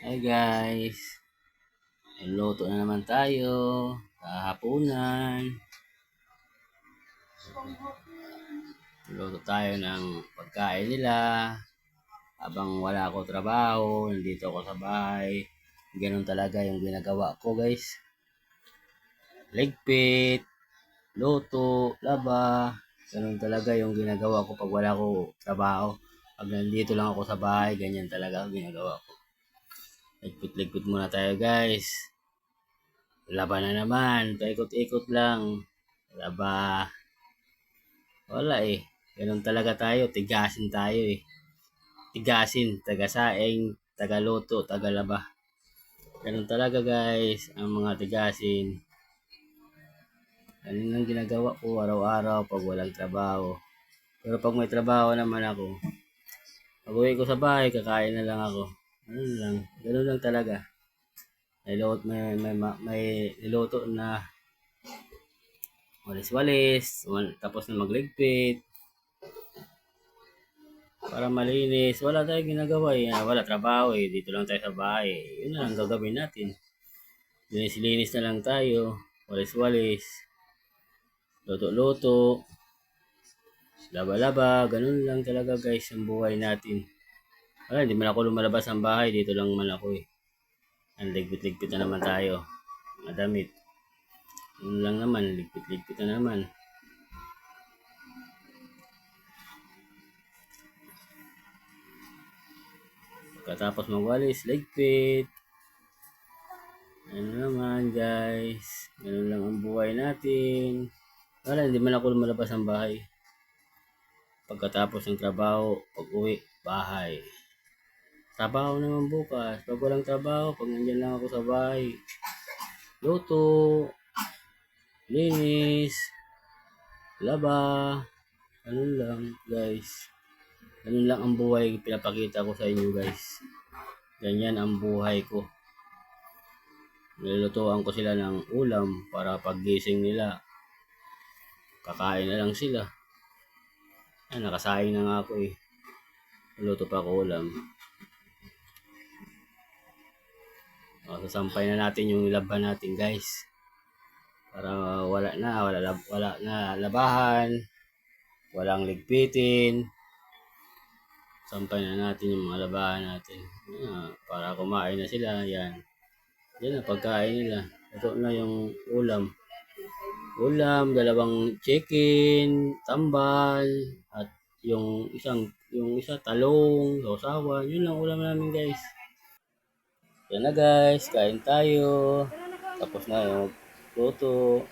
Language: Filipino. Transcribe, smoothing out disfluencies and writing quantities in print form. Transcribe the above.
Hi guys, luto na naman tayo sa hapunan. Luto tayo ng pagkain nila habang wala ako trabaho, nandito ako sa bahay. Ganun talaga yung ginagawa ko guys. Ligpit, luto, laba. Ganun talaga yung ginagawa ko pag wala ako trabaho. Pag nandito lang ako sa bahay, ganyan talaga ang ginagawa ko. Ligpit-ligpit muna tayo guys. Laba na naman, paikot-ikot lang. Laba. Wala eh. Ganun talaga tayo, tigasin tayo eh. Tigasin, tagasaing, tagaluto, tagalaba. Ganun talaga guys, ang mga tigasin. Ganun lang ginagawa ko araw-araw pag walang trabaho. Pero pag may trabaho naman ako, pag uwi ko sa bahay, kakain na lang ako. Ganun lang talaga. May niluto na walis-walis, tapos na magligpit, para malinis. Wala tayong ginagawa eh. Wala trabaho eh. Dito lang tayo sa bahay. Yun na ang gagawin natin. Linis-linis na lang tayo. Walis-walis. Luto-luto. Laba-laba. Ganun lang talaga guys ang buhay natin. Wala, hindi man ako lumalabas ng bahay. Dito lang man ako eh. Ang ligpit-ligpit na naman tayo. Madamit. Yun lang naman. Ligpit-ligpit na naman. Pagkatapos magwalis, ligpit. Ano naman guys. Ganun lang ang buhay natin. Wala, hindi man ako lumalabas ng bahay. Pagkatapos ng trabaho, pag uwi, bahay. Trabaho naman bukas. Pag walang trabaho, pag nandyan lang ako sa bahay, luto, linis, laba, ganun lang guys. Ganun lang ang buhay pinapakita ko sa inyo guys. Ganyan ang buhay ko. Nilulutuan ko sila ng ulam para paggising nila, kakain na lang sila. Ay, nakasaing na nga ako eh. Luto pa ako ulam. Sasampay na natin yung laban natin guys. Para wala na labahan. Walang ligpitin. Sampay na natin yung mga labahan natin. Para kumain na sila. Yan. Yan na pagkain nila. Ito na yung ulam. Ulam, dalawang chicken, tambal, at yung isa talong, sausawan. Yun lang ulam namin guys. Yan na guys, kain tayo. Tapos na yung luto.